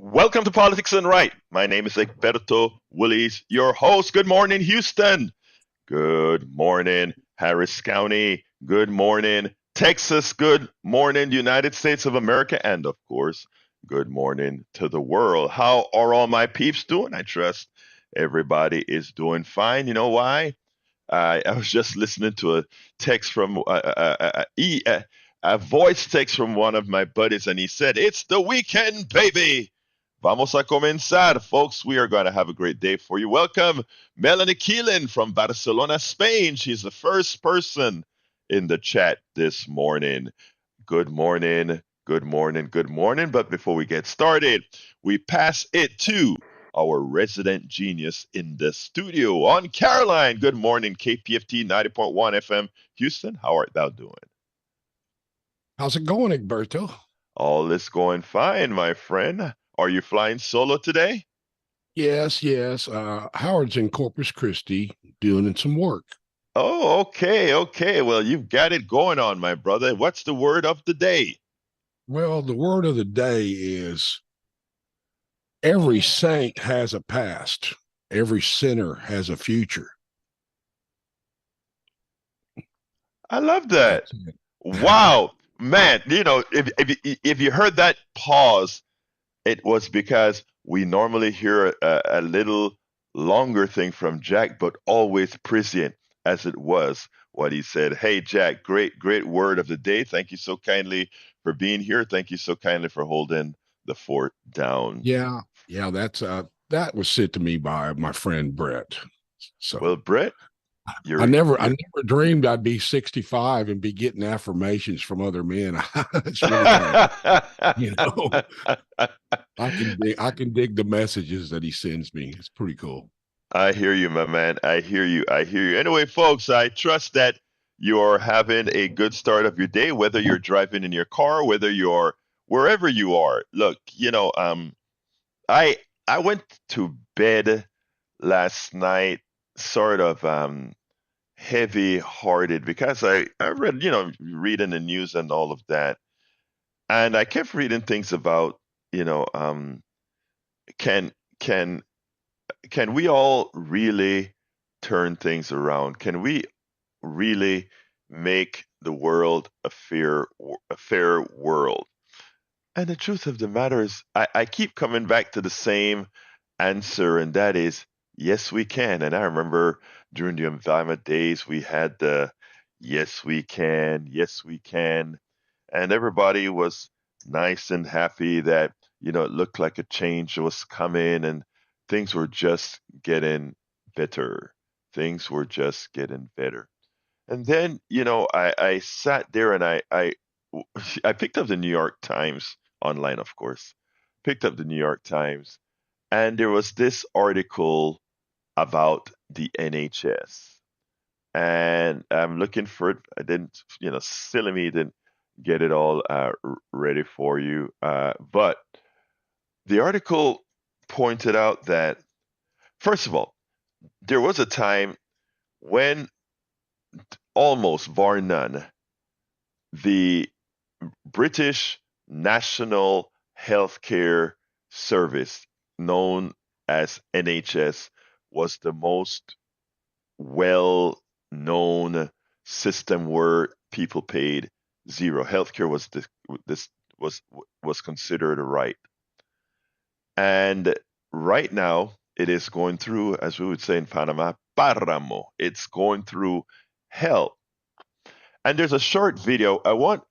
Welcome to Politics and Right. My name is Egberto Willies, your host. Good morning, Houston. Good morning, Harris County. Good morning, Texas. Good morning, United States of America. And of course, good morning to the world. How are all my peeps doing? I trust everybody is doing fine. You know why? I was just listening to a text from a voice text from one of my buddies, and he said, "It's the weekend, baby." Vamos a comenzar, folks. We are going to have a great day for you. Welcome, Melanie Keelan from Barcelona, Spain. She's the first person in the chat this morning. Good morning, good morning, good morning. But before we get started, we pass it to our resident genius in the studio on Caroline. Good morning, KPFT 90.1 FM, Houston. How art thou doing? How's it going, Egberto? All is going fine, my friend. Are you flying solo today? Yes. Howard's in Corpus Christi doing some work. Oh, okay, okay. Well, you've got it going on, my brother. What's the word of the day? Well, the word of the day is every saint has a past, every sinner has a future. I love that. That's it. Wow, man. If you heard that pause, it was because we normally hear a little longer thing from Jack, but always prescient as it was what he said. Hey, Jack, great word of the day. Thank you so kindly for being here. Thank you so kindly for holding the fort down. yeah, that was sent to me by my friend Brett. Well, So Brett, I you're never I you're never dreamed I'd be 65 and be getting affirmations from other men. It's really kind of, you know, I can dig the messages that he sends me. It's pretty cool. I hear you, my man. I hear you. I hear you. Anyway, folks, I trust that you're having a good start of your day, whether you're driving in your car, whether you're wherever you are. Look, I I went to bed last night sort of heavy hearted because I read, reading the news and all of that. And I kept reading things about, you know, can can can we all really turn things around? Can we really make the world a fair world? And the truth of the matter is, I keep coming back to the same answer, and that is yes, we can. And I remember during the environment days, we had the yes, we can, and everybody was nice and happy that it looked like a change was coming, and things were just getting better. Things were just getting better. And then I sat there and I picked up the New York Times online, of course. Picked up the New York Times, and there was this article about the NHS. And I'm looking for it. I didn't, silly me, didn't get it all ready for you. But the article pointed out that, first of all, there was a time when almost bar none, the British National Healthcare Service, known as NHS, was the most well known system where people paid zero. Healthcare this was considered a right. And right now it is going through, as we would say in Panama, páramo. It's going through hell. And there's a short video. I want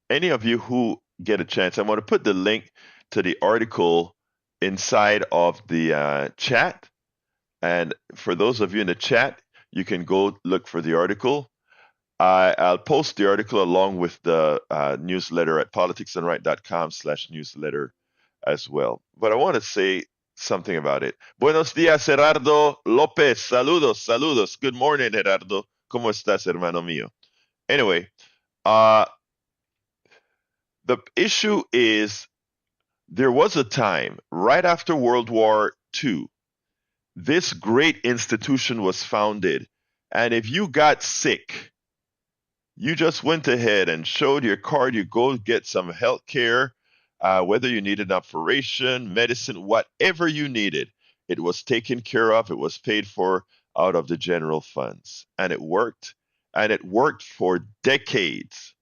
any of you who get a chance, I want to put the link to the article inside of the chat. And for those of you in the chat, you can go look for the article. I'll post the article along with the newsletter at politicsandright.com/newsletter as well. But I want to say something about it. Buenos días, Gerardo López. Saludos, saludos. Good morning, Gerardo. ¿Cómo estás, hermano mío? Anyway, uh, the issue is there was a time right after World War II, this great institution was founded. And if you got sick, you just went ahead and showed your card, you go get some health care. whether you needed an operation, medicine, whatever you needed, it was taken care of. It was paid for out of the general funds. And it worked. And it worked for decades.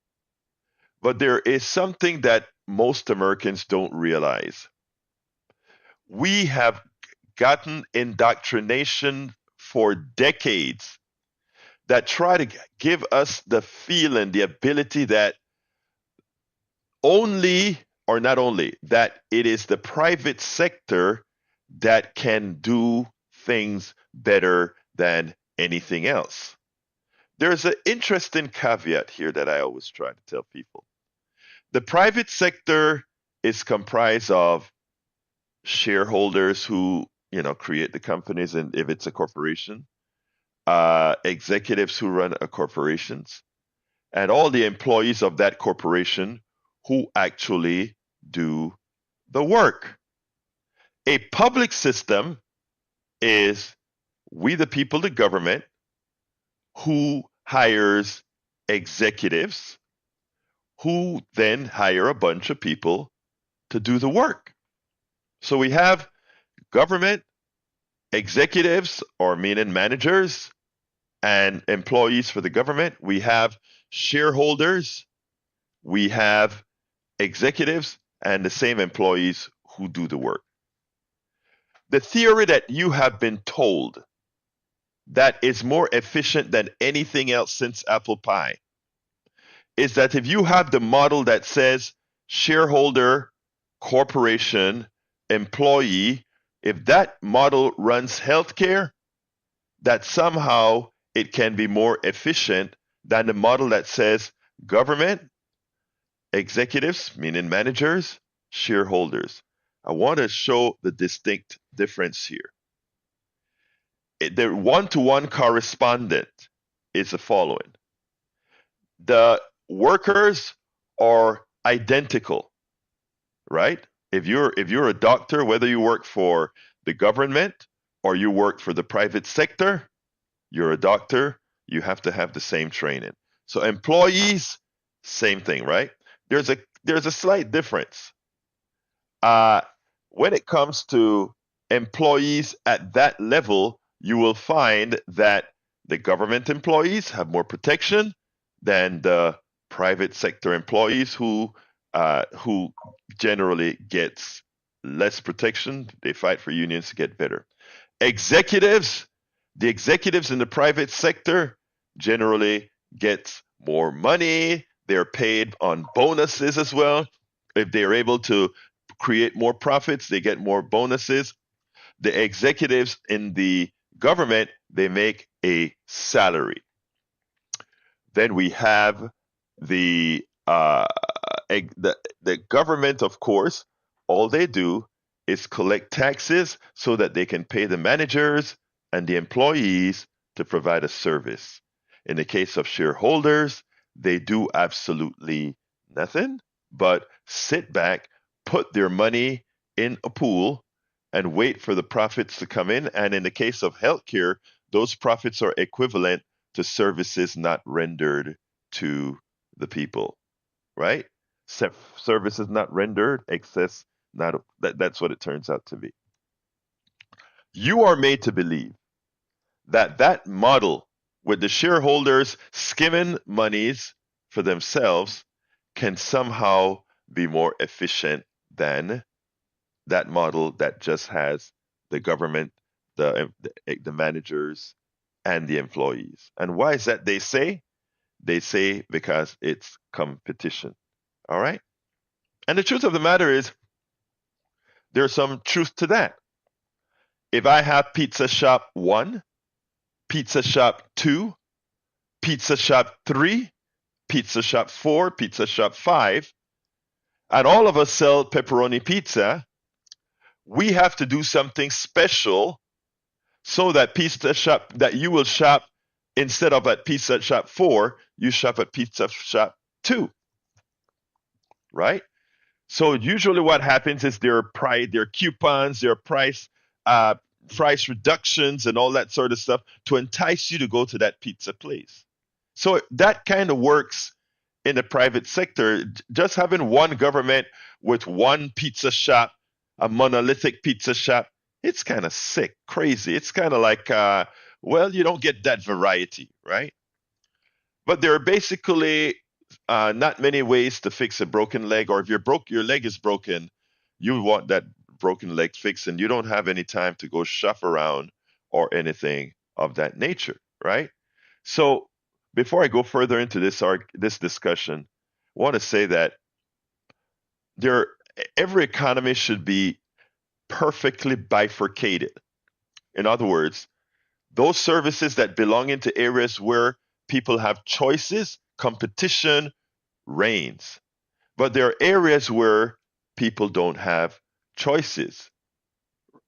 But there is something that most Americans don't realize. We have gotten indoctrination for decades that try to give us the feeling, the ability that only, or not only, that it is the private sector that can do things better than anything else. There's an interesting caveat here that I always try to tell people. The private sector is comprised of shareholders who, create the companies, and if it's a corporation, executives who run a corporations, and all the employees of that corporation who actually do the work. A public system is we the people, the government, who hires executives who then hire a bunch of people to do the work. So we have government executives, or meaning managers, and employees for the government. We have shareholders, we have executives, and the same employees who do the work. The theory that you have been told that is more efficient than anything else since apple pie is that if you have the model that says shareholder, corporation, employee, if that model runs healthcare, that somehow it can be more efficient than the model that says government, executives, meaning managers, shareholders. I want to show the distinct difference here. The one-to-one correspondent is the following. The workers are identical, right? If you're a doctor, whether you work for the government or you work for the private sector, you're a doctor, you have to have the same training. So employees, same thing, right? There's a slight difference. Uh, when it comes to employees at that level, you will find that the government employees have more protection than the private sector employees who generally gets less protection. They fight for unions to get better. Executives, the executives in the private sector generally get more money. They're paid on bonuses as well. If they're able to create more profits, they get more bonuses. The executives in the government, they make a salary. Then we have the the government, of course. All they do is collect taxes so that they can pay the managers and the employees to provide a service. In the case of shareholders, they do absolutely nothing but sit back, put their money in a pool, and wait for the profits to come in. And in the case of healthcare, those profits are equivalent to services not rendered to the people, right? Services not rendered, excess not that's what it turns out to be. You are made to believe that that model with the shareholders skimming monies for themselves can somehow be more efficient than that model that just has the government, the managers, and the employees. And why is that? They say because it's competition. All right. And the truth of the matter is, there's some truth to that. If I have Pizza Shop 1, Pizza Shop 2, Pizza Shop 3, Pizza Shop 4, Pizza Shop 5, and all of us sell pepperoni pizza, we have to do something special so that pizza shop that you will shop instead of at Pizza Shop 4, you shop at Pizza Shop 2, right? So usually what happens is there are coupons, there are uh, price reductions and all that sort of stuff to entice you to go to that pizza place. So that kind of works in the private sector. Just having one government with one pizza shop, a monolithic pizza shop, it's kind of sick, crazy. It's kind of like, well, you don't get that variety, right? But there are basically not many ways to fix a broken leg, or if your leg is broken, you want that broken leg fixed, and you don't have any time to go shop around or anything of that nature, right? So before I go further into this discussion, I want to say that there every economy should be perfectly bifurcated. In other words, those services that belong into areas where people have choices, competition reigns. But there are areas where people don't have choices.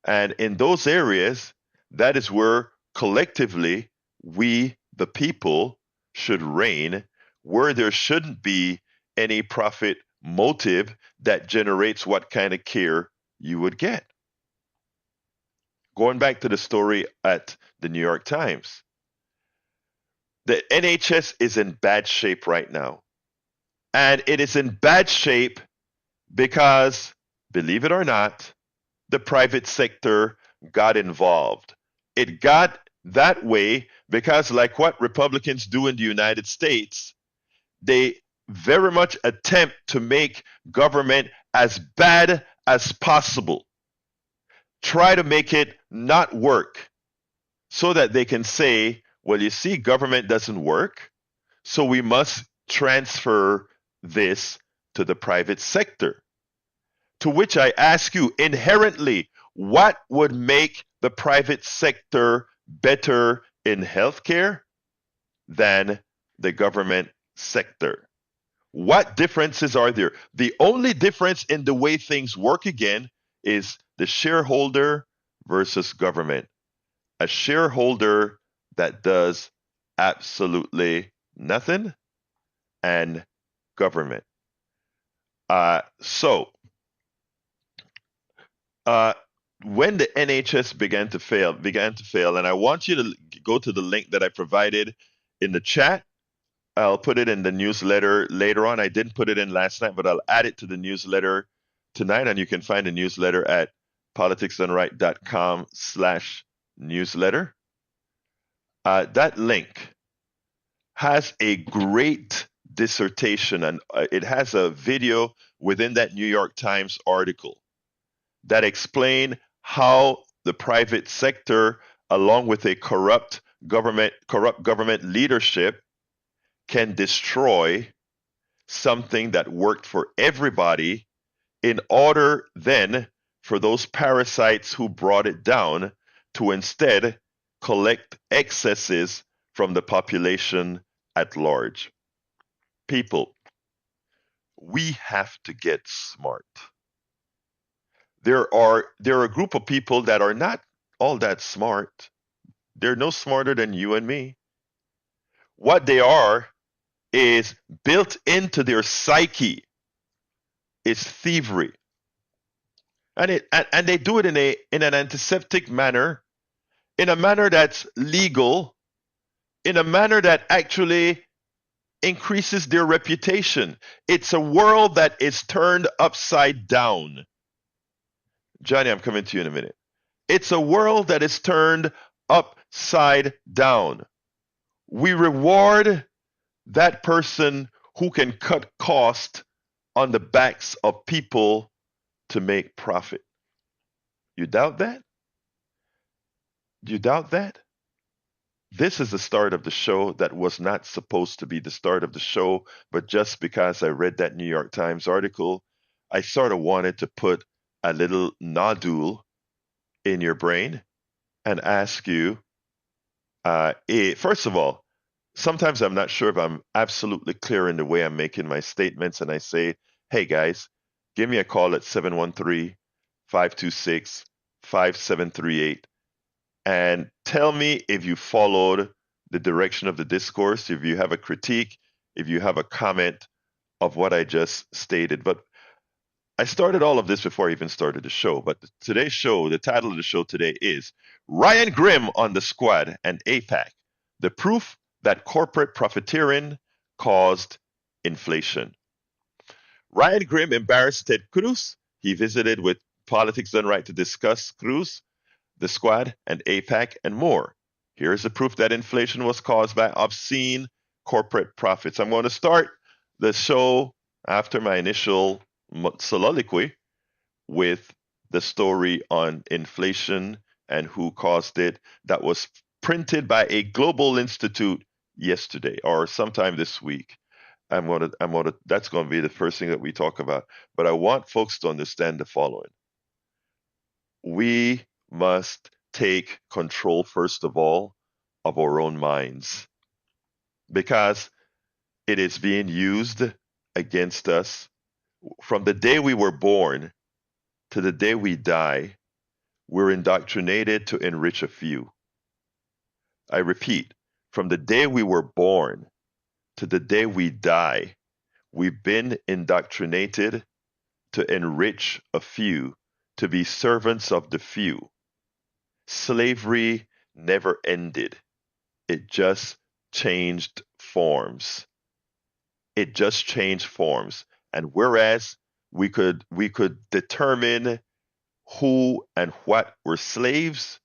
And in those areas, that is where collectively we, the people, should reign, where there shouldn't be any profit motive that generates what kind of care you would get. Going back to the story at the New York Times, the NHS is in bad shape right now. And it is in bad shape because, believe it or not, the private sector got involved. It got that way because, like what Republicans do in the United States, they very much attempt to make government as bad as possible, try to make it not work so that they can say, well, you see, government doesn't work, so we must transfer this to the private sector. To which I ask you, inherently, what would make the private sector better in healthcare than the government sector? What differences are there? The only difference in the way things work again is the shareholder versus government. A shareholder that does absolutely nothing, and government. So uh, when the NHS began to fail, and I want you to go to the link that I provided in the chat. I'll put it in the newsletter later on. I didn't put it in last night, but I'll add it to the newsletter tonight, and you can find the newsletter at politicsdoneright.com/newsletter. That link has a great dissertation, and it has a video within that New York Times article that explain how the private sector, along with a corrupt government leadership, can destroy something that worked for everybody in order then for those parasites who brought it down to instead collect excesses from the population at large. People, we have to get smart. There are a group of people that are not all that smart. They're no smarter than you and me. What they are is built into their psyche is thievery. And they do it in an antiseptic manner, in a manner that's legal, in a manner that actually increases their reputation. It's a world that is turned upside down. Johnny, I'm coming to you in a minute. It's a world that is turned upside down. We reward that person who can cut cost on the backs of people to make profit. You doubt that? Do you doubt that? This is the start of the show that was not supposed to be the start of the show, but just because I read that New York Times article, I sort of wanted to put a little nodule in your brain and ask you, first of all, sometimes I'm not sure if I'm absolutely clear in the way I'm making my statements, and I say, hey guys, give me a call at 713-526-5738 and tell me if you followed the direction of the discourse, if you have a critique, if you have a comment of what I just stated. But I started all of this before I even started the show. But today's show, the title of the show today is Ryan Grimm on the Squad and AIPAC, the proof that corporate profiteering caused inflation. Ryan Grim embarrassed Ted Cruz. He visited with Politics Done Right to discuss Cruz, the squad, and AIPAC, and more. Here is the proof that inflation was caused by obscene corporate profits. I'm going to start the show after my initial soliloquy with the story on inflation and who caused it that was printed by a global institute yesterday or sometime this week. That's gonna be the first thing that we talk about. But I want folks to understand the following. We must take control, first of all, of our own minds because it is being used against us from the day we were born to the day we die. We're indoctrinated to enrich a few. I repeat, from the day we were born to the day we die, we've been indoctrinated to enrich a few, to be servants of the few. Slavery never ended. It just changed forms. It just changed forms. And whereas we could determine who and what were slaves,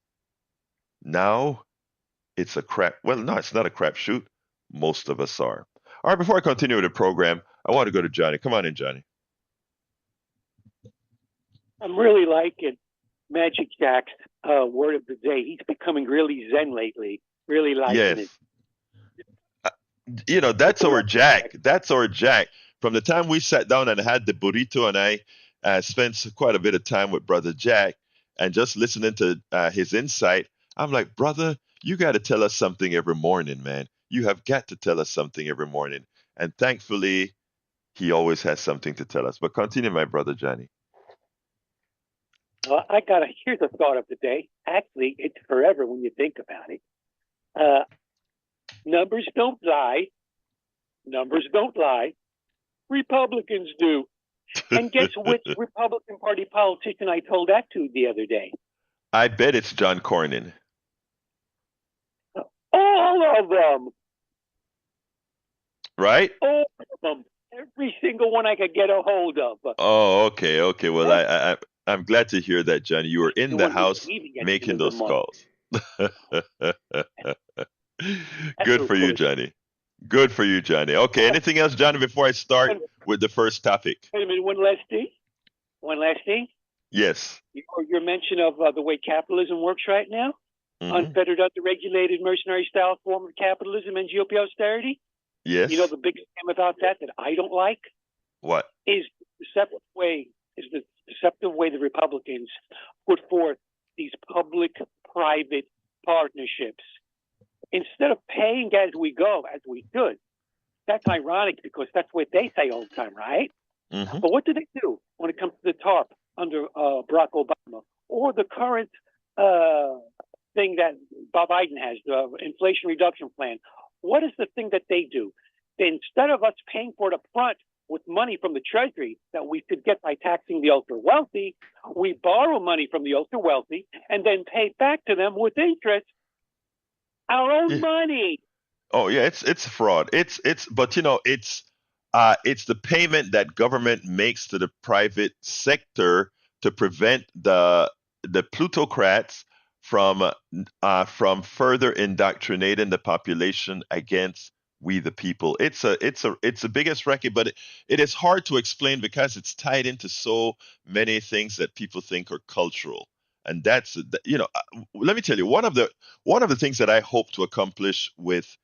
now it's a crap. Well, no, it's not a crapshoot. Most of us are. All right, before I continue with the program, I want to go to Johnny. Come on in, Johnny. I'm really liking Magic Jack's word of the day. He's becoming really zen lately. Really liking it. Yes. That's our Jack. That's our Jack. From the time we sat down and had the burrito, and I spent quite a bit of time with Brother Jack, and just listening to his insight, I'm like, brother, you got to tell us something every morning, man. You have got to tell us something every morning. And thankfully, he always has something to tell us. But continue, my brother Johnny. Well, here's a thought of the day. Actually, it's forever when you think about it. Numbers don't lie. Numbers don't lie. Republicans do. And guess which Republican Party politician I told that to the other day? I bet it's John Cornyn. All of them. Right? All of them. Every single one I could get a hold of. Oh, okay, okay. Well, I'm glad to hear that, Johnny. You were in the house making those calls. Good for you, Johnny. Good for you, Johnny. Okay, anything else, Johnny, before I start with the first topic? Wait a minute, one last thing. Yes. Your mention of the way capitalism works right now, unfettered, unregulated, mercenary-style form of capitalism and GOP austerity. Yes. You know the biggest thing about that I don't like? What? Is the deceptive way the Republicans put forth these public-private partnerships. Instead of paying as we go, as we should. That's ironic because that's what they say all the time, right? Mm-hmm. But what do they do when it comes to the TARP under Barack Obama or the current thing that Bob Biden has, the Inflation Reduction Plan? What is the thing that they do? Instead of us paying for it up front with money from the Treasury that we could get by taxing the ultra wealthy, we borrow money from the ultra wealthy and then pay back to them with interest our own money. Oh yeah, it's fraud. It's the payment that government makes to the private sector to prevent the plutocrats from further indoctrinating the population against we the people. It's a biggest racket, but it is hard to explain because it's tied into so many things that people think are cultural. And that's let me tell you one of the things that I hope to accomplish with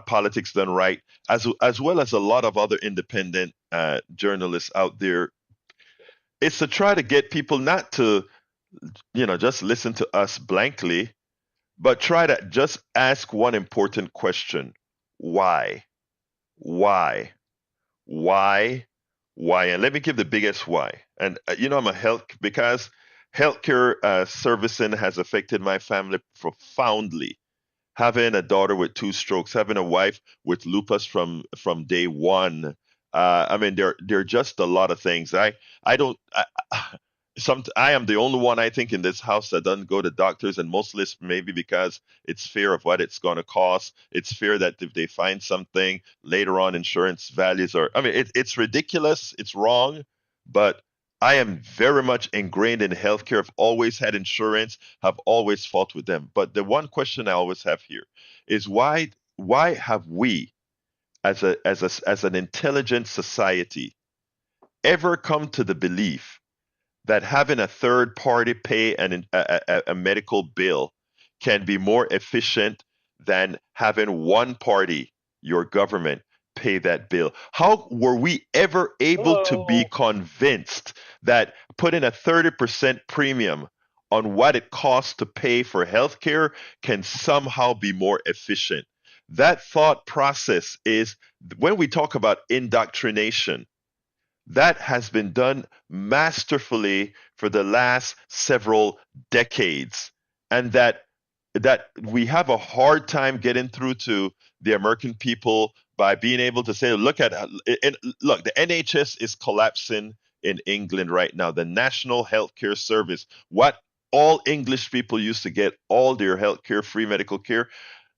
Politics Done Right, as well as a lot of other independent journalists out there, is to try to get people not to just listen to us blankly, but try to just ask one important question: why, why, why, why? And let me give the biggest why. And I'm a because healthcare servicing has affected my family profoundly. Having a daughter with two strokes, having a wife with lupus from day one. I mean, there are just a lot of things. I don't. I am the only one I think in this house that doesn't go to doctors, and mostly it's maybe because it's fear of what it's going to cost. It's fear that if they find something later on, insurance values are. I mean, it's ridiculous. It's wrong, but I am very much ingrained in healthcare. I've always had insurance. Have always fought with them. But the one question I always have here is why have we as an intelligent society ever come to the belief that having a third party pay a medical bill can be more efficient than having one party, your government, pay that bill? How were we ever able to be Hello. convinced that putting a 30% premium on what it costs to pay for healthcare can somehow be more efficient? That thought process is when we talk about indoctrination, that has been done masterfully for the last several decades, and that we have a hard time getting through to the American people by being able to say, look at look, the NHS is collapsing in England right now. The National Healthcare Service, what all English people used to get all their healthcare, free medical care,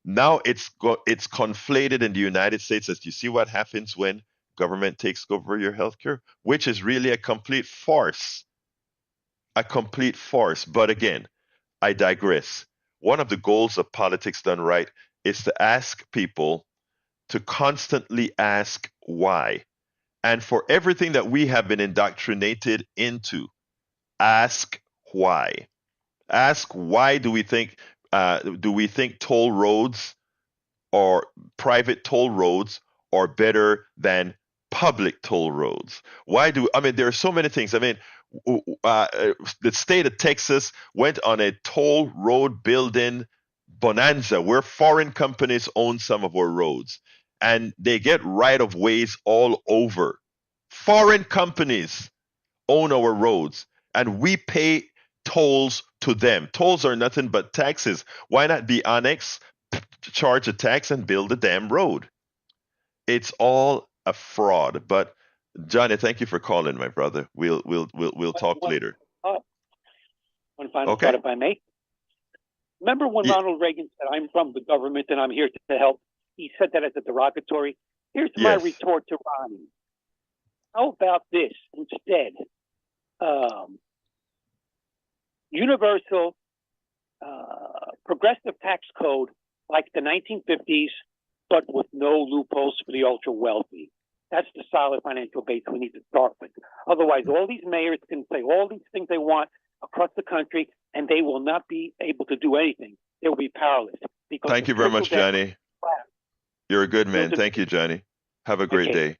now it's conflated in the United States. As you see what happens when government takes over your healthcare, which is really a complete farce. A complete farce. But again, I digress. One of the goals of politics done right is to ask people to constantly ask why. And for everything that we have been indoctrinated into, ask why. Ask why do we think toll roads or private toll roads are better than public toll roads? Why do I mean there are so many things. I mean, the state of Texas went on a toll road building bonanza where foreign companies own some of our roads, and they get right of ways all over. Foreign companies own our roads, and we pay tolls to them. Tolls are nothing but taxes. Why not be honest, charge a tax, and build a damn road? It's all a fraud. But Johnny, thank you for calling, my brother. We'll talk One, later. one final thought, Okay? if I may. Remember when Ye- Ronald Reagan said, "I'm from the government and I'm here to help"? He said that as a derogatory. Here's my yes. retort to Ronnie. How about this instead? Um, Universal progressive tax code like the 1950s, but with no loopholes for the ultra wealthy. That's the solid financial base we need to start with. Otherwise, all these mayors can say all these things they want across the country, and they will not be able to do anything. They will be powerless because Thank the you very trickle much, down Johnny. class You're a good built man. into Thank you, Johnny. Have a great decades.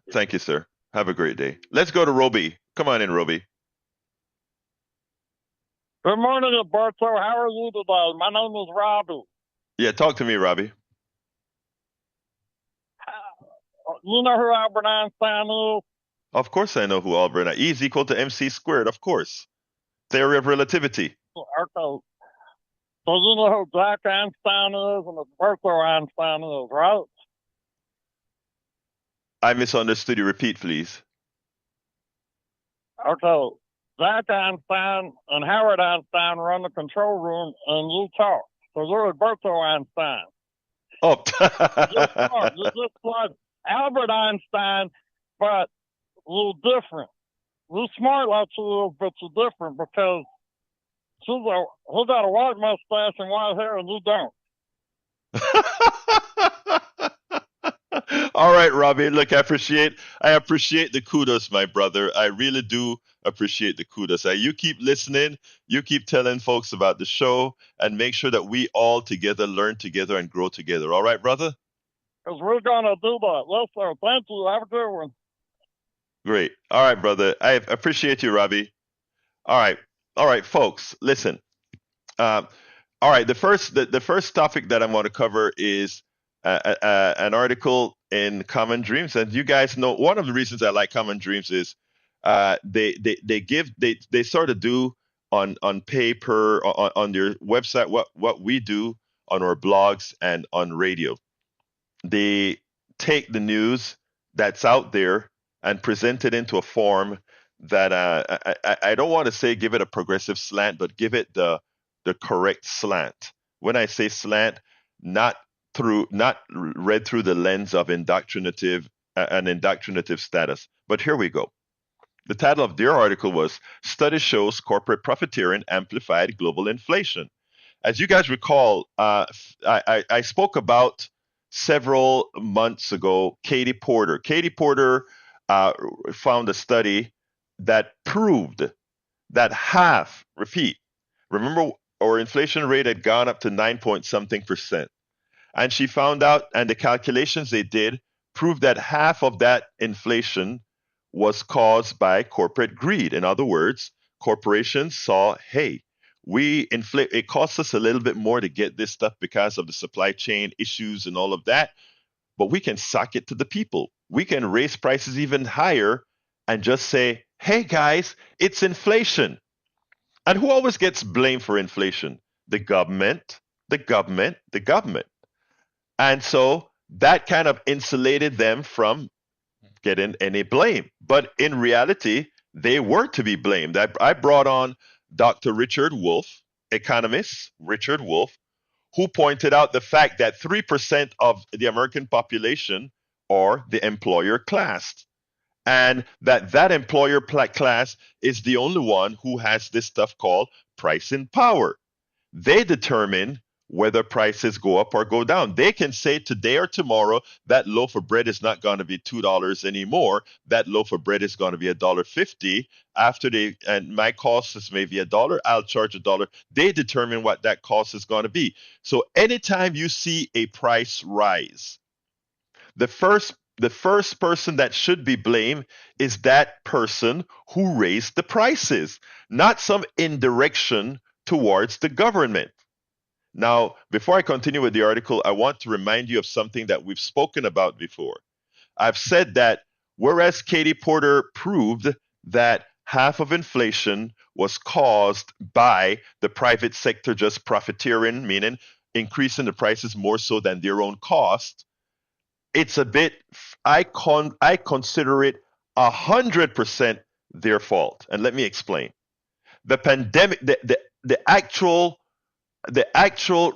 day. Thank you, sir. Have a great day. Let's go to Roby. Come on in, Roby. Good morning, Alberto. How are you today? My name is Robbie. Yeah, talk to me, Robbie. You know who Albert Einstein is? Of course I know who Albert. E is equal to MC squared, of course. Theory of relativity. Okay. So you know who Jack Einstein is and Alberto Einstein is, right? I misunderstood you. Repeat, please. Okay. Jack Einstein and Howard Einstein run the control room and you talk. So you're Alberto Einstein. Oh. You're smart. You're just like Albert Einstein, but a little different. You're smart like she is, but you're different because he got a white mustache and white hair and you don't. All right, Robbie. Look, I appreciate the kudos, my brother. I really do appreciate the kudos. You keep listening, you keep telling folks about the show, and make sure that we all together learn together and grow together. All right, brother? Because we're going to do that. Yes, sir. Thank you. Have a good one. Great. All right, brother. I appreciate you, Robbie. All right. All right, folks. Listen. Um, all right. The first topic that I want to cover is an article in Common Dreams, and you guys know one of the reasons I like Common Dreams is they sort of do on paper on their website what we do on our blogs and on radio. They take the news that's out there and present it into a form that I don't want to say give it a progressive slant, but give it the correct slant. When I say slant, not not read through the lens of an indoctrinative status. But here we go. The title of their article was "Study Shows Corporate Profiteering Amplified Global Inflation." As you guys recall, I spoke about several months ago Katie Porter. Katie Porter uh, found a study that proved that half, repeat, remember our inflation rate had gone up to 9 point something percent. And she found out, and the calculations they did proved that half of that inflation was caused by corporate greed. In other words, corporations saw, hey, we inflate, it costs us a little bit more to get this stuff because of the supply chain issues and all of that, but we can sock it to the people. We can raise prices even higher and just say, hey guys, it's inflation. And who always gets blamed for inflation? The government, the government, the government. And so that kind of insulated them from getting any blame. But in reality, they were to be blamed. I brought on Dr. Richard Wolff, economist Richard Wolff, who pointed out the fact that 3% of the American population are the employer class. And that employer class is the only one who has this stuff called pricing power. They determine whether prices go up or go down. They can say today or tomorrow that loaf of bread is not going to be $2 anymore. That loaf of bread is going to be $1.50. After they and my cost is maybe $1, I'll charge $1. They determine what that cost is going to be. So anytime you see a price rise, the first person that should be blamed is that person who raised the prices, not some indirection towards the government. Now, before I continue with the article, I want to remind you of something that we've spoken about before. I've said that whereas Katie Porter proved that half of inflation was caused by the private sector just profiteering, meaning increasing the prices more so than their own cost, it's a bit, I consider it 100% their fault. And let me explain. The pandemic, the actual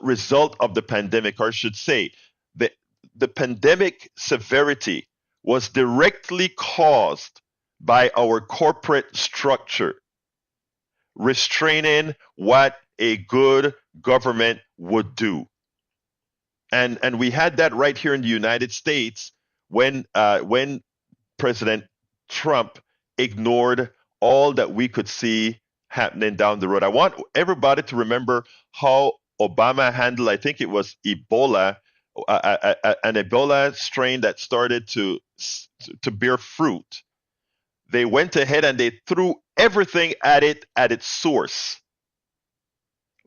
result of the pandemic, or I should say, the, the pandemic severity was directly caused by our corporate structure restraining what a good government would do. And we had that right here in the United States when President Trump ignored all that we could see happening down the road. I want everybody to remember how Obama handled, I think it was Ebola, an Ebola strain that started to bear fruit. They went ahead and they threw everything at it at its source.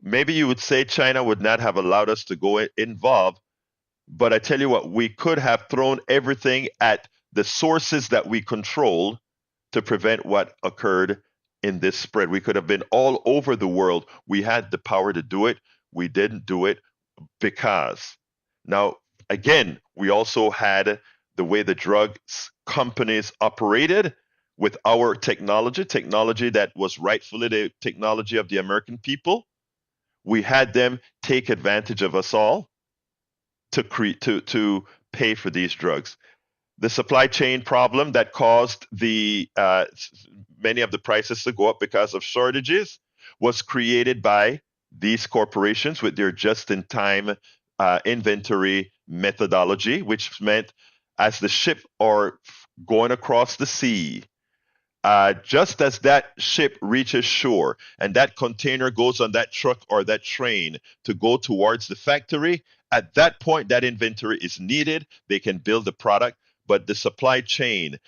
Maybe you would say China would not have allowed us to go involved, but I tell you what, we could have thrown everything at the sources that we control to prevent what occurred in this spread. We could have been all over the world. We had the power to do it. We didn't do it because. Now, again, we also had the way the drugs companies operated with our technology that was rightfully the technology of the American people. We had them take advantage of us all to pay for these drugs. The supply chain problem that caused the many of the prices to go up because of shortages was created by these corporations with their just-in-time inventory methodology, which meant as the ship are going across the sea, just as that ship reaches shore and that container goes on that truck or that train to go towards the factory, at that point, that inventory is needed. They can build the product, but the supply chain,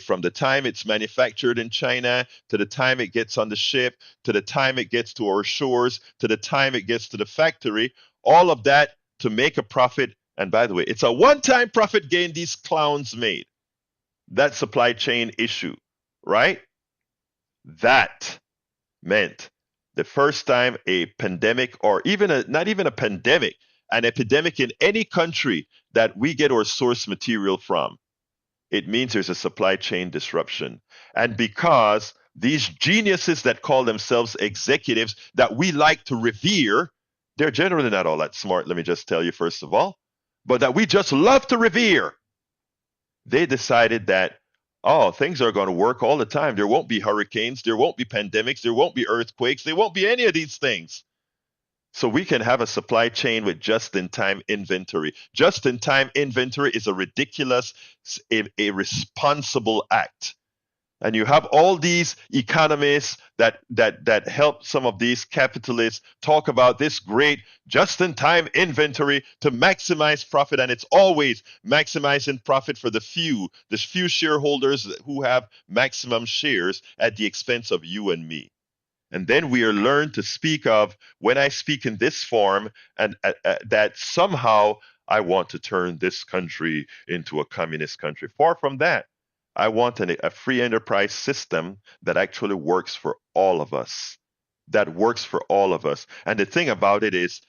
from the time it's manufactured in China to the time it gets on the ship, to the time it gets to our shores, to the time it gets to the factory, all of that to make a profit. And by the way, it's a one-time profit gain these clowns made. That supply chain issue, right? That meant the first time a pandemic, or even not even a pandemic, an epidemic in any country that we get our source material from, it means there's a supply chain disruption. And because these geniuses that call themselves executives that we like to revere, they're generally not all that smart, let me just tell you first of all, but that we just love to revere. They decided that, oh, things are going to work all the time. There won't be hurricanes, there won't be pandemics, there won't be earthquakes, there won't be any of these things. So we can have a supply chain with just-in-time inventory. Just-in-time inventory is a ridiculous, irresponsible act. And you have all these economists that help some of these capitalists talk about this great just-in-time inventory to maximize profit, and it's always maximizing profit for the few shareholders who have maximum shares at the expense of you and me. And then we are learned to speak of, when I speak in this form, and that somehow I want to turn this country into a communist country. Far from that. I want a free enterprise system that actually works for all of us. That works for all of us. And the thing about it is,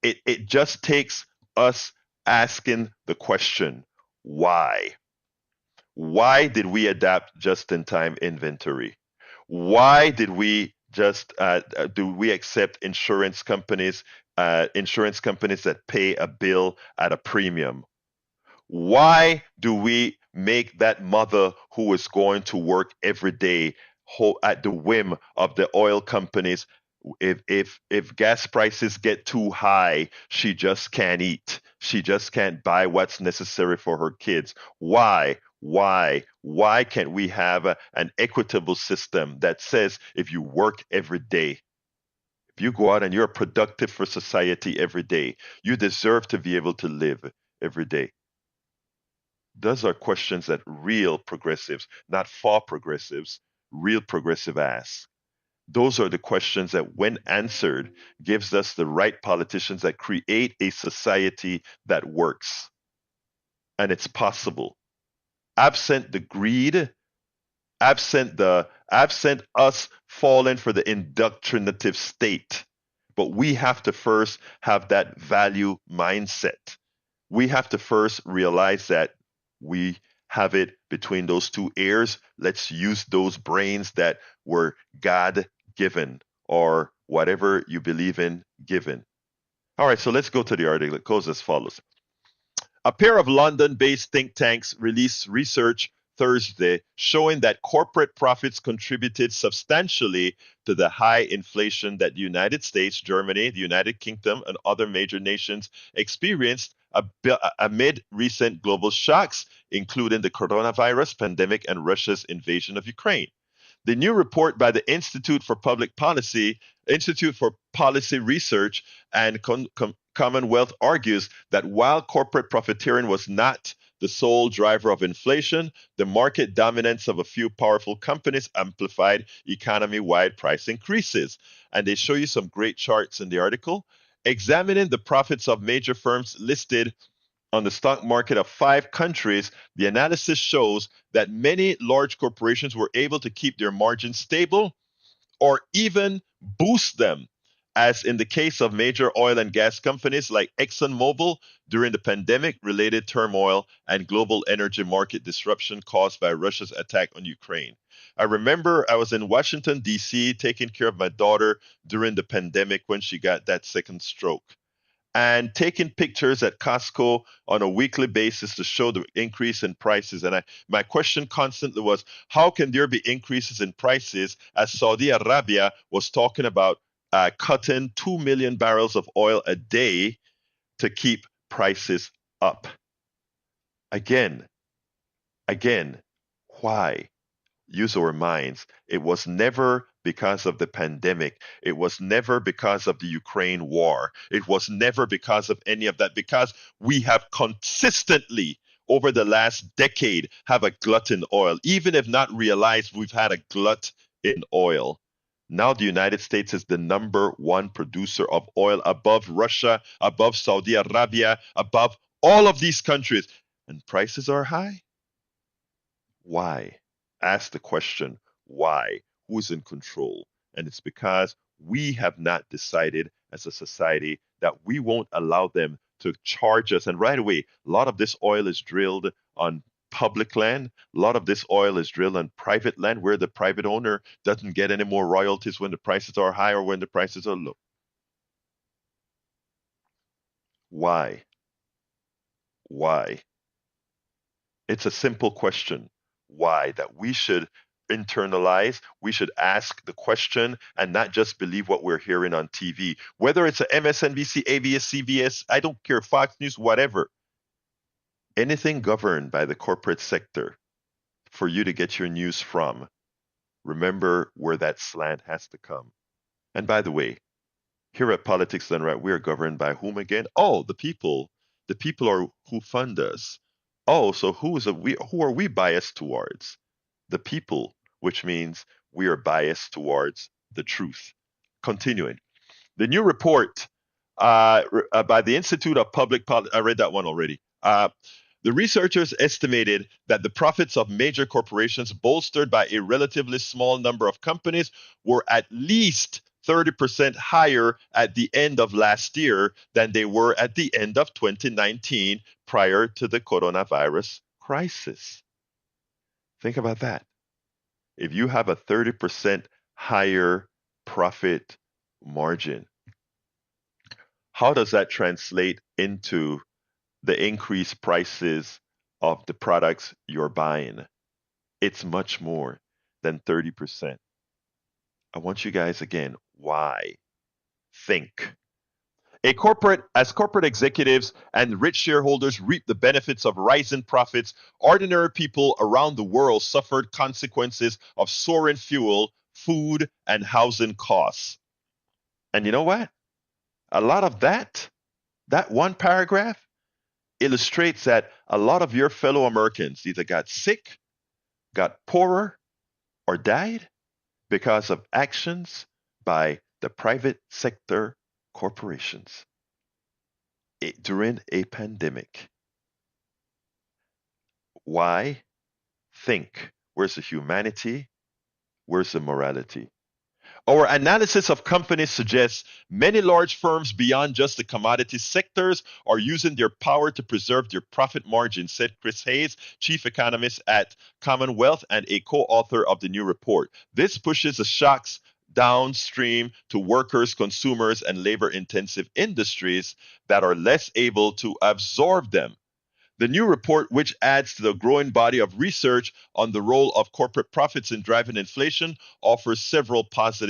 it just takes us asking the question, why? Why did we adapt just-in-time inventory? Why did we just do we accept insurance companies that pay a bill at a premium? Why do we make that mother who is going to work every day at the whim of the oil companies? If gas prices get too high, she just can't eat. She just can't buy what's necessary for her kids. Why? Why can't we have an equitable system that says if you work every day, if you go out and you're productive for society every day, you deserve to be able to live every day? Those are questions that real progressives, not far progressives, real progressive ask. Those are the questions that, when answered, gives us the right politicians that create a society that works. And it's possible. Absent the greed, absent us falling for the indoctrinative state. But we have to first have that value mindset. We have to first realize that we have it between those two ears. Let's use those brains that were God given, or whatever you believe in given. All right, so let's go to the article. It goes as follows. A pair of London-based think tanks released research Thursday showing that corporate profits contributed substantially to the high inflation that the United States, Germany, the United Kingdom, and other major nations experienced amid recent global shocks, including the coronavirus pandemic and Russia's invasion of Ukraine. The new report by the Institute for Policy Research and Commonwealth argues that while corporate profiteering was not the sole driver of inflation, the market dominance of a few powerful companies amplified economy-wide price increases. And they show you some great charts in the article. Examining the profits of major firms listed on the stock market of 5 countries, the analysis shows that many large corporations were able to keep their margins stable or even boost them, as in the case of major oil and gas companies like ExxonMobil during the pandemic-related turmoil and global energy market disruption caused by Russia's attack on Ukraine. I remember I was in Washington, D.C., taking care of my daughter during the pandemic when she got that second stroke, and taking pictures at Costco on a weekly basis to show the increase in prices. And my question constantly was, how can there be increases in prices as Saudi Arabia was talking about cutting 2 million barrels of oil a day to keep prices up? Again, why? Use our minds. It was never because of the pandemic. It was never because of the Ukraine war. It was never because of any of that, because we have consistently, over the last decade, have a glut in oil. Even if not realized, we've had a glut in oil. Now the United States is the number one producer of oil, above Russia, above Saudi Arabia, above all of these countries. And prices are high. Why? Ask the question, why? Who's in control? And it's because we have not decided as a society that we won't allow them to charge us. And right away, a lot of this oil is drilled on public land. A lot of this oil is drilled on private land where the private owner doesn't get any more royalties when the prices are high or when the prices are low. Why? Why? It's a simple question. Why? That we should internalize, we should ask the question and not just believe what we're hearing on TV. Whether it's a MSNBC, ABS, CBS, I don't care, Fox News, whatever. Anything governed by the corporate sector for you to get your news from, remember where that slant has to come. And by the way, here at Politics Done Right, we are governed by whom again? Oh, the people. The people are who fund us. Oh, so who are we biased towards? The people, which means we are biased towards the truth. Continuing. The new report by the Institute of Public Policy, I read that one already. The researchers estimated that the profits of major corporations, bolstered by a relatively small number of companies, were at least 30% higher at the end of last year than they were at the end of 2019 prior to the coronavirus crisis. Think about that. If you have a 30% higher profit margin, how does that translate into the increased prices of the products you're buying? It's much more than 30%. I want you guys again, why? Think. As corporate executives and rich shareholders reap the benefits of rising profits, ordinary people around the world suffered consequences of soaring fuel, food, and housing costs. And you know what? A lot of that one paragraph illustrates that a lot of your fellow Americans either got sick, got poorer, or died because of actions by the private sector corporations during a pandemic. Why? Think. Where's the humanity? Where's the morality? Our analysis of companies suggests many large firms beyond just the commodity sectors are using their power to preserve their profit margins, said Chris Hayes, chief economist at Commonwealth and a co-author of the new report. This pushes the shocks downstream to workers, consumers, and labor-intensive industries that are less able to absorb them. The new report, which adds to the growing body of research on the role of corporate profits in driving inflation, offers several possible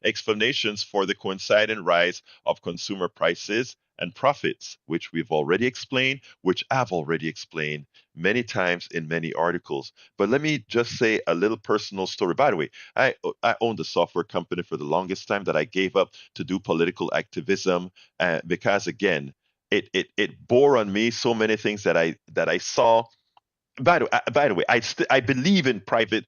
explanations for the coinciding rise of consumer prices and profits, which we've already explained, which I've already explained many times in many articles. But let me just say a little personal story. By the way, I owned a software company for the longest time that I gave up to do political activism because, again, it bore on me so many things that I saw. By the way, I believe in private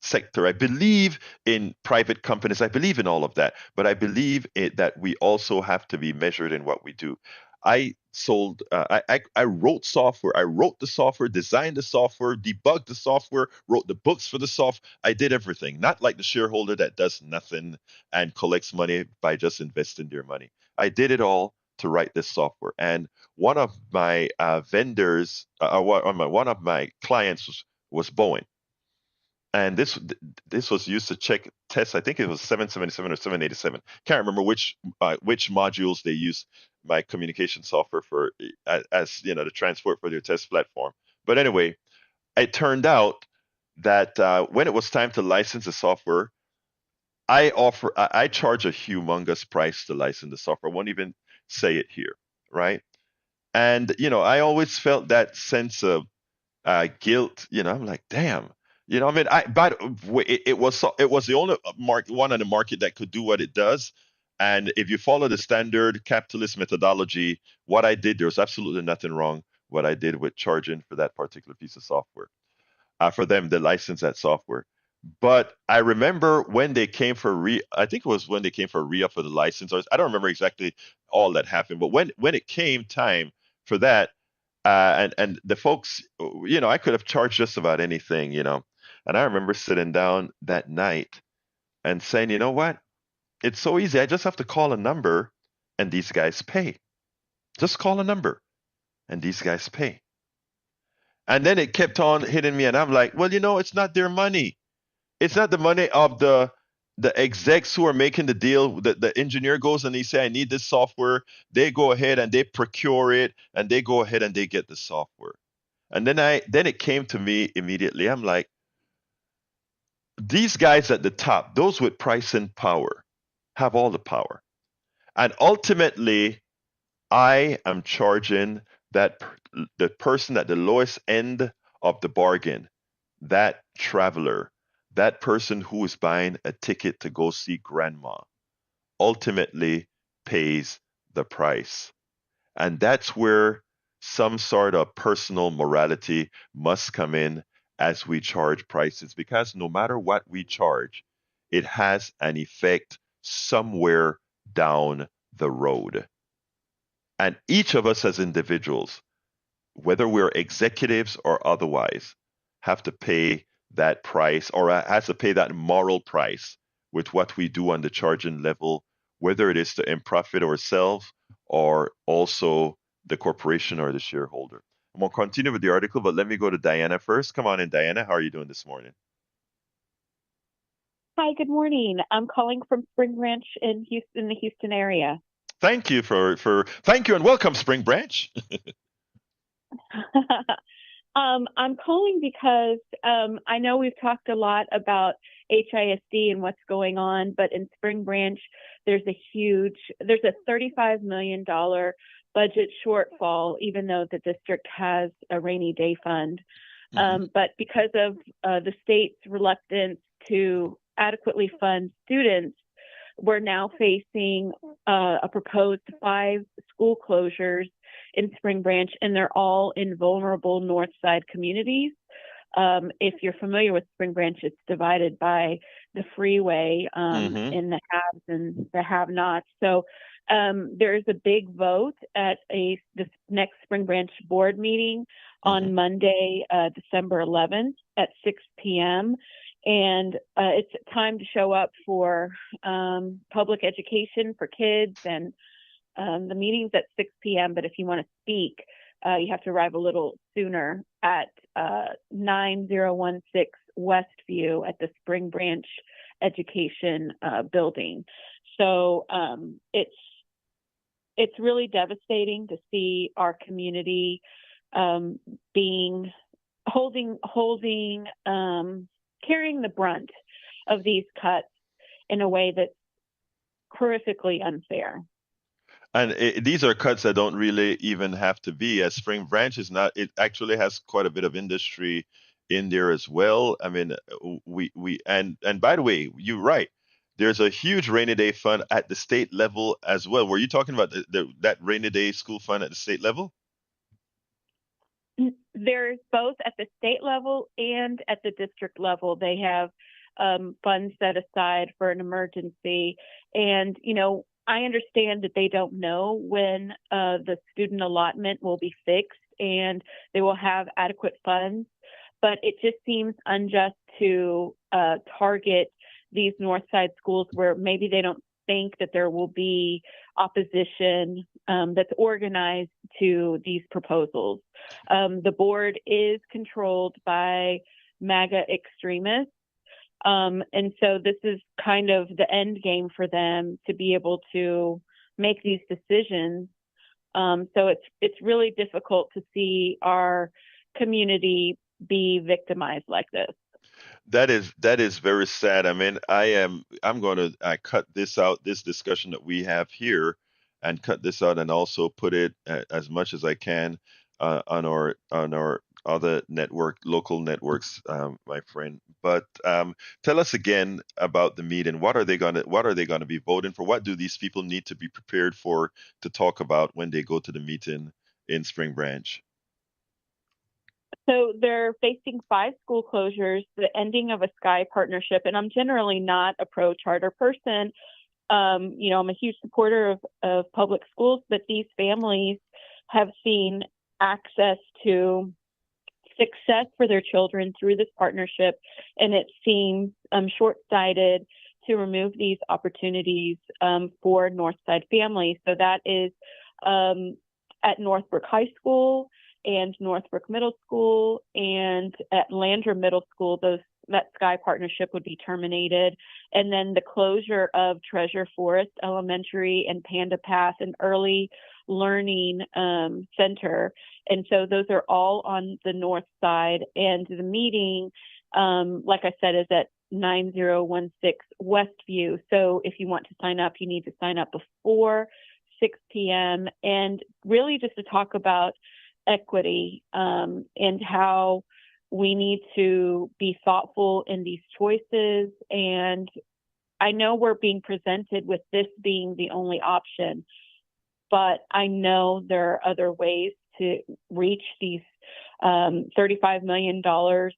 sector. I believe in private companies. I believe in all of that. But I believe that we also have to be measured in what we do. I wrote software. I wrote the software, designed the software, debugged the software, wrote the books for the software. I did everything. Not like the shareholder that does nothing and collects money by just investing their money. I did it all to write this software. And one of my one of my clients was Boeing. And this was used to check tests. I think it was 777 or 787. Can't remember which modules they used my communication software for as to transport for their test platform. But anyway, it turned out that when it was time to license the software, I charge a humongous price to license the software. I won't even say it here, right? And I always felt that sense of guilt. I'm like, damn. I mean, but it was the only one on the market that could do what it does. And if you follow the standard capitalist methodology, what I did, there was absolutely nothing wrong. What I did with charging for that particular piece of software, for them to license that software. But I remember when they came for I think it was when they came for re-up for the license. I don't remember exactly all that happened, but when it came time for that, and the folks, I could have charged just about anything. And I remember sitting down that night and saying, you know what? It's so easy. I just have to call a number, and these guys pay. Just call a number, and these guys pay. And then it kept on hitting me, and I'm like, well, it's not their money. It's not the money of the execs who are making the deal. The engineer goes and he say, I need this software. They go ahead and they procure it, and they go ahead and they get the software. And then it came to me immediately. I'm like, these guys at the top, those with price and power, have all the power. And ultimately, I am charging that the person at the lowest end of the bargain, that traveler, that person who is buying a ticket to go see grandma, ultimately pays the price. And that's where some sort of personal morality must come in as we charge prices, because no matter what we charge, it has an effect somewhere down the road. And each of us as individuals, whether we're executives or otherwise, have to pay that price, or has to pay that moral price with what we do on the charging level, whether it is to profit ourselves or also the corporation or the shareholder. I'm going to continue with the article, but let me go to Diana first. Come on in, Diana. How are you doing this morning? Hi, good morning. I'm calling from Spring Branch in Houston, the Houston area. Thank you thank you and welcome, Spring Branch. I'm calling because I know we've talked a lot about HISD and what's going on, but in Spring Branch, there's a $35 million budget shortfall, even though the district has a rainy day fund. But because of the state's reluctance to adequately fund students, we're now facing a proposed 5 school closures in Spring Branch, and they're all in vulnerable North Side communities. If you're familiar with Spring Branch, it's divided by the freeway in the haves and the have-nots. So there's a big vote at this next Spring Branch board meeting on Monday, December 11th at 6 p.m. And it's time to show up for public education for kids, and the meeting's at 6 p.m. But if you want to speak, you have to arrive a little sooner at 9016 Westview at the Spring Branch Education Building. So it's really devastating to see our community carrying the brunt of these cuts in a way that's horrifically unfair. And these are cuts that don't really even have to be, as Spring Branch is not, it actually has quite a bit of industry in there as well. I mean, and by the way, you're right. There's a huge rainy day fund at the state level as well. Were you talking about that rainy day school fund at the state level? There's both at the state level and at the district level. They have funds set aside for an emergency. And, I understand that they don't know when the student allotment will be fixed and they will have adequate funds. But it just seems unjust to target these North Side schools where maybe they don't think that there will be opposition that's organized to these proposals. The board is controlled by MAGA extremists. And so this is kind of the end game for them to be able to make these decisions. So it's really difficult to see our community be victimized like this. That is very sad. I mean, I'm going to cut this out, this discussion that we have here, and cut this out, and also put it as much as I can on our other local networks, my friend. But tell us again about the meeting. What are they gonna be voting for? What do these people need to be prepared for to talk about when they go to the meeting in Spring Branch? So they're facing 5 school closures, the ending of a Sky partnership, and I'm generally not a pro-charter person. I'm a huge supporter of public schools, but these families have seen access to success for their children through this partnership, and it seems short-sighted to remove these opportunities for Northside families. So that is at Northbrook High School and Northbrook Middle School, and at Landrum Middle School, that Sky partnership would be terminated. And then the closure of Treasure Forest Elementary and Panda Path and Early Learning Center. And so those are all on the north side. And the meeting, like I said, is at 9016 Westview. So if you want to sign up, you need to sign up before 6 p.m. and really just to talk about equity and how we need to be thoughtful in these choices. And I know we're being presented with this being the only option, but I know there are other ways to reach these $35 million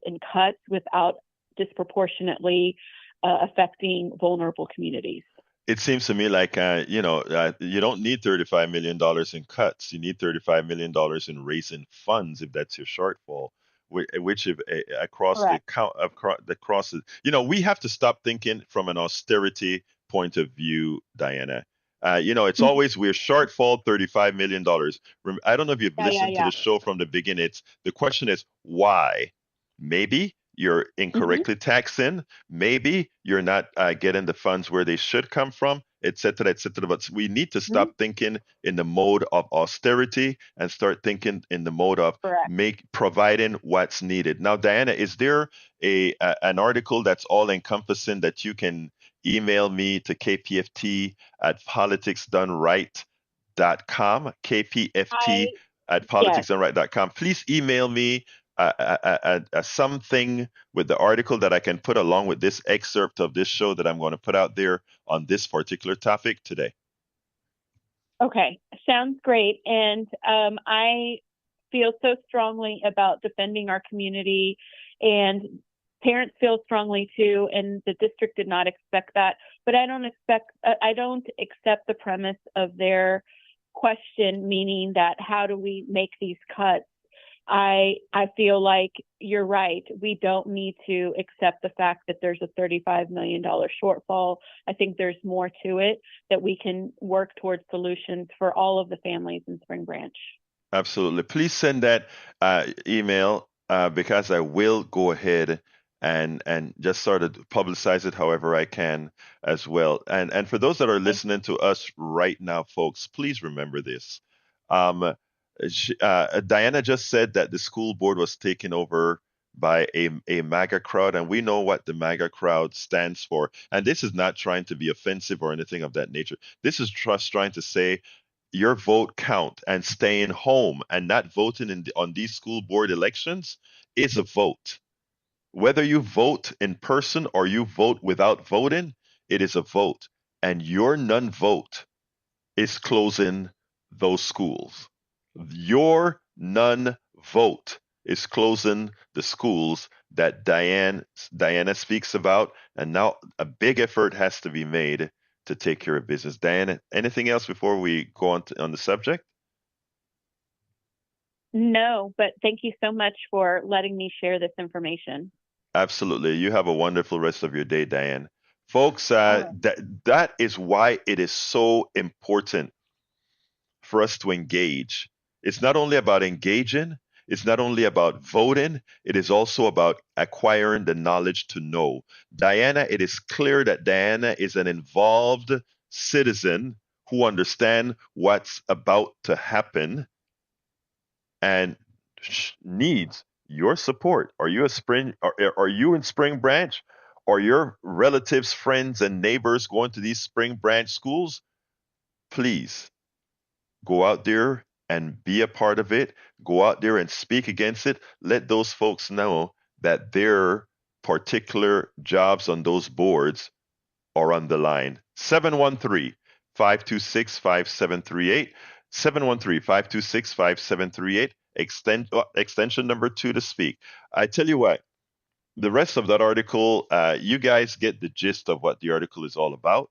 in cuts without disproportionately affecting vulnerable communities. It seems to me like you don't need $35 million in cuts. You need $35 million in raising funds if that's your shortfall. Which if, across the Correct. count across the, we have to stop thinking from an austerity point of view, Diana. It's Mhm. always we're shortfall $35 million. I don't know if you've listened to Yeah. the show from the beginning. The question is why? Maybe you're Hmm. incorrectly taxing. Maybe you're not getting the funds where they should come from, et cetera, et cetera. But we need to Hmm. stop thinking in the mode of austerity and start thinking in the mode of Correct. providing what's needed. Now, Diana, is there an article that's all encompassing that you can email me to kpft at politicsdoneright.com, kpft at Yes. politicsdoneright.com. Please email me something with the article that I can put along with this excerpt of this show that I'm going to put out there on this particular topic today. Okay. Sounds great. And I feel so strongly about defending our community, and parents feel strongly too, and the district did not expect that. But I don't accept the premise of their question, meaning that how do we make these cuts? I feel like you're right. We don't need to accept the fact that there's a $35 million shortfall. I think there's more to it, that we can work towards solutions for all of the families in Spring Branch. Absolutely. Please send that email because I will go ahead and just sort of publicize it however I can as well. And for those that are Okay. listening to us right now, folks, please remember this. Um, Diana just said that the school board was taken over by a MAGA crowd, and we know what the MAGA crowd stands for. And this is not trying to be offensive or anything of that nature. This is just trying to say your vote count, and staying home and not voting on these school board elections is a vote. Whether you vote in person or you vote without voting, it is a vote. And your non vote is closing those schools. Your non vote is closing the schools that Diana speaks about. And now a big effort has to be made to take care of business. Diana, anything else before we go on the subject? No, but thank you so much for letting me share this information. Absolutely. You have a wonderful rest of your day, Diane. Folks, All right. that is why it is so important for us to engage. It's not only about engaging, it's not only about voting, it is also about acquiring the knowledge to know. Diana, it is clear that Diana is an involved citizen who understands what's about to happen and needs your support. Are you in Spring Branch? Are your relatives, friends, and neighbors going to these Spring Branch schools? Please go out there and be a part of it. Go out there and speak against it. Let those folks know that their particular jobs on those boards are on the line. 713-526-5738. 713-526-5738. Extension number 2 to speak. I tell you what, the rest of that article, you guys get the gist of what the article is all about.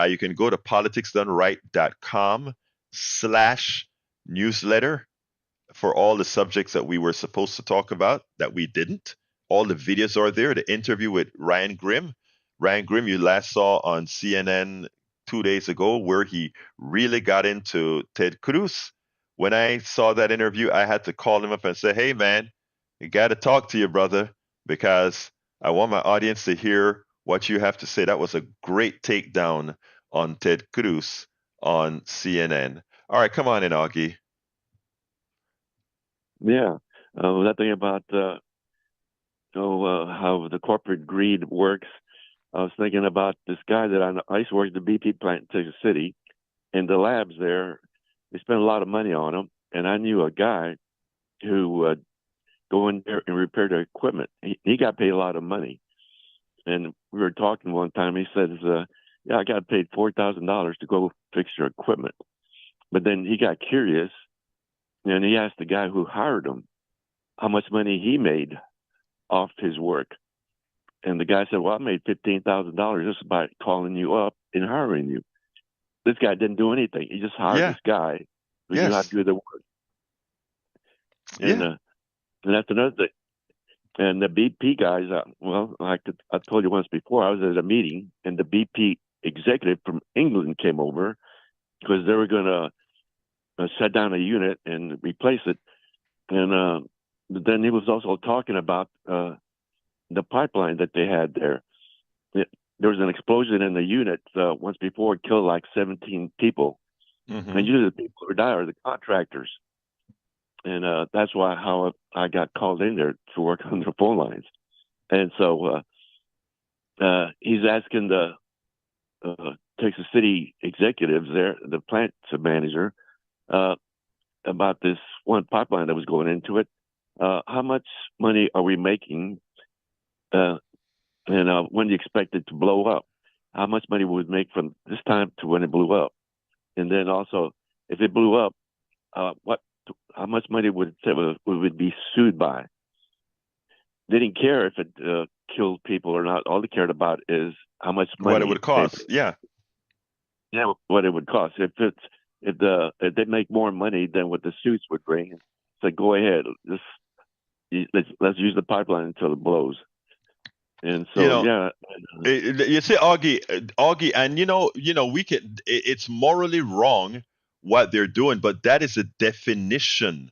You can go to politicsdoneright.com/newsletter for all the subjects that we were supposed to talk about that we didn't. All the videos are there. The interview with Ryan Grimm. Ryan Grimm, you last saw on CNN 2 days ago, where he really got into Ted Cruz. when I saw that interview, I had to call him up and say, "Hey, man, you got to talk to your brother because I want my audience to hear what you have to say." That was a great takedown on Ted Cruz on CNN. All right, come on in, Augie. Yeah. That thing about how the corporate greed works. I was thinking about this guy that I used to work at the BP plant in Texas City, and the labs there. They spent a lot of money on them, and I knew a guy who would go in there and repair their equipment. He got paid a lot of money, and we were talking one time. He says, "Yeah, I got paid $4,000 to go fix your equipment." But then he got curious, and he asked the guy who hired him how much money he made off his work. And the guy said, "Well, I made $15,000 just by calling you up and hiring you." This guy didn't do anything. He just hired Yeah. this guy who knew how to Yes. do the work. And Yeah. and that's another thing. And the BP guys, well, like I told you once before, I was at a meeting, and the BP executive from England came over because they were going to shut down a unit and replace it. And then he was also talking about the pipeline that they had there. There was an explosion in the unit once before. It killed like 17 people. Hmm. And usually the people who die are the contractors. And that's how I got called in there to work on the phone lines. And so he's asking the Texas City executives there, the plant manager, about this one pipeline that was going into it. How much money are we making? And when do you expect it to blow up? How much money would we make from this time to when it blew up? And then also, if it blew up, how much money would it be sued by? They didn't care if it killed people or not. All they cared about is how much money What it would cost. Yeah. what it would cost. If they make more money than what the suits would bring, so go ahead. Let's use the pipeline until it blows. And You so, know, yeah. you see, Augie, and we can. It's morally wrong what they're doing, but that is a definition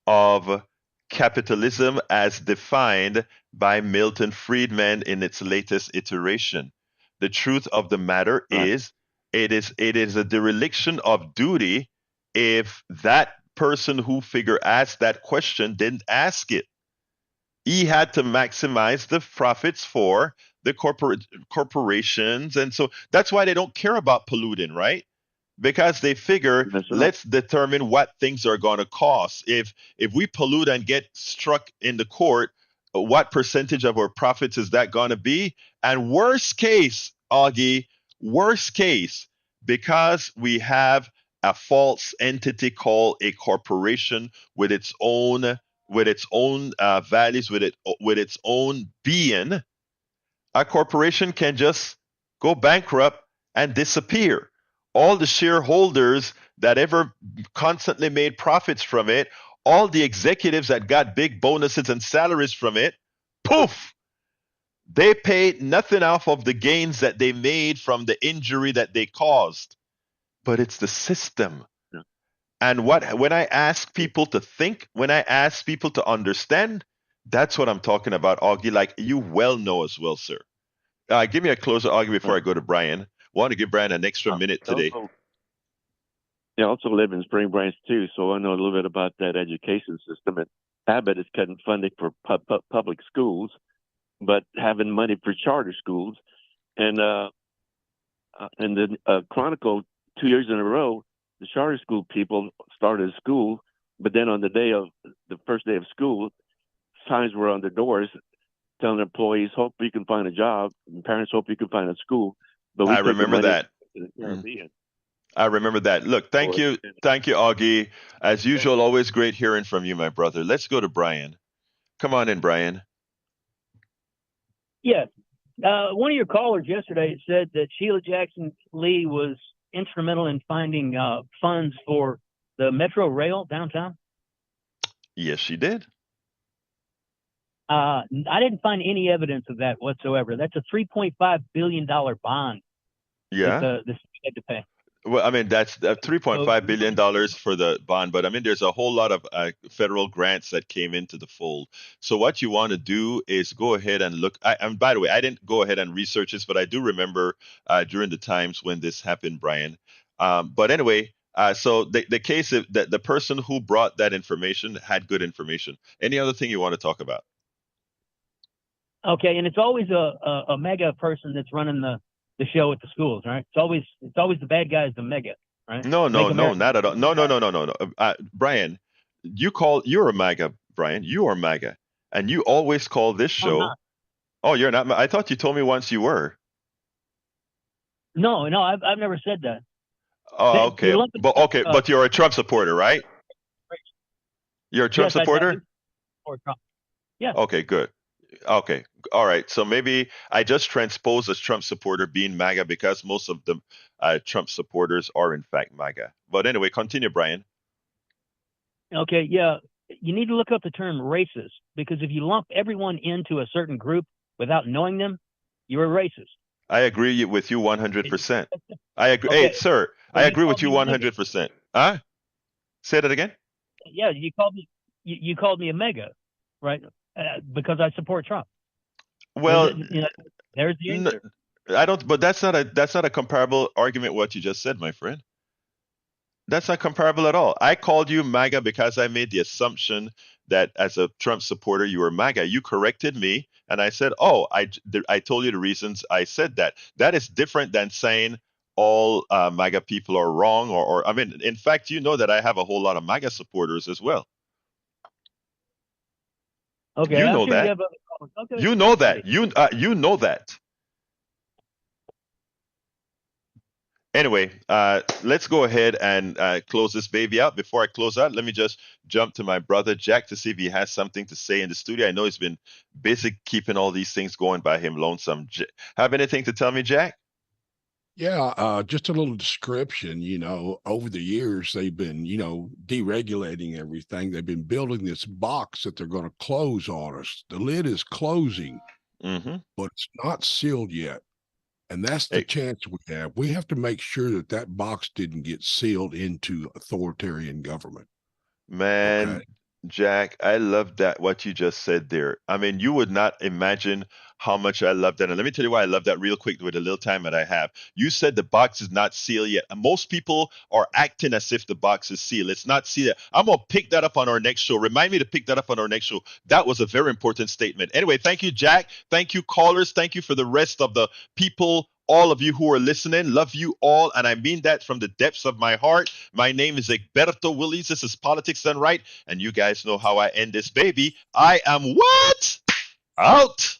of capitalism as defined by Milton Friedman in its latest iteration. The truth of the matter Right. is, it is a dereliction of duty if that person who figure asked that question didn't ask it. He had to maximize the profits for the corporations, and so that's why they don't care about polluting, right? Because they figure, That's right. let's determine what things are going to cost. If we pollute and get struck in the court, what percentage of our profits is that going to be? And worst case, Augie, worst case, because we have a false entity called a corporation with its own values, with its own being, a corporation can just go bankrupt and disappear. All the shareholders that ever constantly made profits from it, all the executives that got big bonuses and salaries from it, poof, they paid nothing off of the gains that they made from the injury that they caused. But it's the system. Yeah. And when I ask people to think, when I ask people to understand, that's what I'm talking about, Augie. Like you well know as well, sir. Give me a closer argument before I Right. go to Brian. Want to give Brian an extra minute today. I also live in Spring Branch too, so I know a little bit about that education system. And Abbott is cutting funding for public schools, but having money for charter schools. And then Chronicle 2 years in a row, the charter school people started school, but then on the first day of school, signs were on the doors telling employees, "Hope you can find a job," and parents, "Hope you can find a school." But we I took the remember money that. to the Mm. Caribbean. I remember that. Look, thank you. Thank you, Augie. As usual, always great hearing from you, my brother. Let's go to Brian. Come on in, Brian. Yes. One of your callers yesterday said that Sheila Jackson Lee was instrumental in finding funds for the Metro Rail downtown. Yes, she did. I didn't find any evidence of that whatsoever. That's a $3.5 billion bond Yeah. that the state had to pay. Well, I mean, that's $3.5 billion for the bond, but I mean, there's a whole lot of federal grants that came into the fold. So what you want to do is go ahead and look. And by the way, I didn't go ahead and research this, but I do remember during the times when this happened, Brian. But anyway, so the case of that the person who brought that information had good information. Any other thing you want to talk about? Okay, and it's always a mega person that's running the show at the schools, right? It's always the bad guy is the mega, right? No, Make no, no, America. not at all. No, no, no, no, no, no. Brian, you're a MAGA, Brian. You are MAGA, and you always call this I'm show. not. Oh, you're not. I thought you told me once you were. No, I've never said that. Oh, You're okay, lumping. but you're a Trump supporter, right? You're a Trump Yes, I supporter. support Trump. Yeah. Okay, good. Okay, all right. So maybe I just transposed as Trump supporter being MAGA because most of the Trump supporters are in fact MAGA. But anyway, continue, Brian. Okay. Yeah. You need to look up the term racist because if you lump everyone into a certain group without knowing them, you're a racist. I agree with you 100%. I agree. Hey, Okay. sir, So I you agree with called you me a mega. 100%. Huh? Say that again? Yeah, you called me. You called me a mega, right? Because I support Trump. Well, There's the n- answer. I don't, but that's not a comparable argument what you just said, my friend. That's not comparable at all. I called you MAGA because I made the assumption that as a Trump supporter you were MAGA. You corrected me, and I said, "Oh, I told you the reasons I said that." That is different than saying all MAGA people are wrong, or I mean, in fact, you know that I have a whole lot of MAGA supporters as well. Okay, You I'm know sure you that. have other comments. Okay. You know Okay. that. You know that. Anyway, let's go ahead and close this baby out. Before I close out, let me just jump to my brother Jack to see if he has something to say in the studio. I know he's been busy keeping all these things going by him lonesome. Have anything to tell me, Jack? Yeah, just a little description. Over the years, they've been, deregulating everything. They've been building this box that they're going to close on us. The lid is closing, Mm-hmm. but it's not sealed yet. And that's the Hey, chance we have. We have to make sure that that box didn't get sealed into authoritarian government. Okay. man, Jack, I love that what you just said there. I mean, you would not imagine how much I love that. And let me tell you why I love that real quick with the little time that I have. You said the box is not sealed yet. And most people are acting as if the box is sealed. It's not sealed. I'm gonna pick that up on our next show. Remind me to pick that up on our next show. That was a very important statement. Anyway, thank you, Jack. Thank you, callers. Thank you for the rest of the people. All of you who are listening, love you all, and I mean that from the depths of my heart. My name is Egberto Willies. This is Politics Done Right, and you guys know how I end this baby. I am what? Out.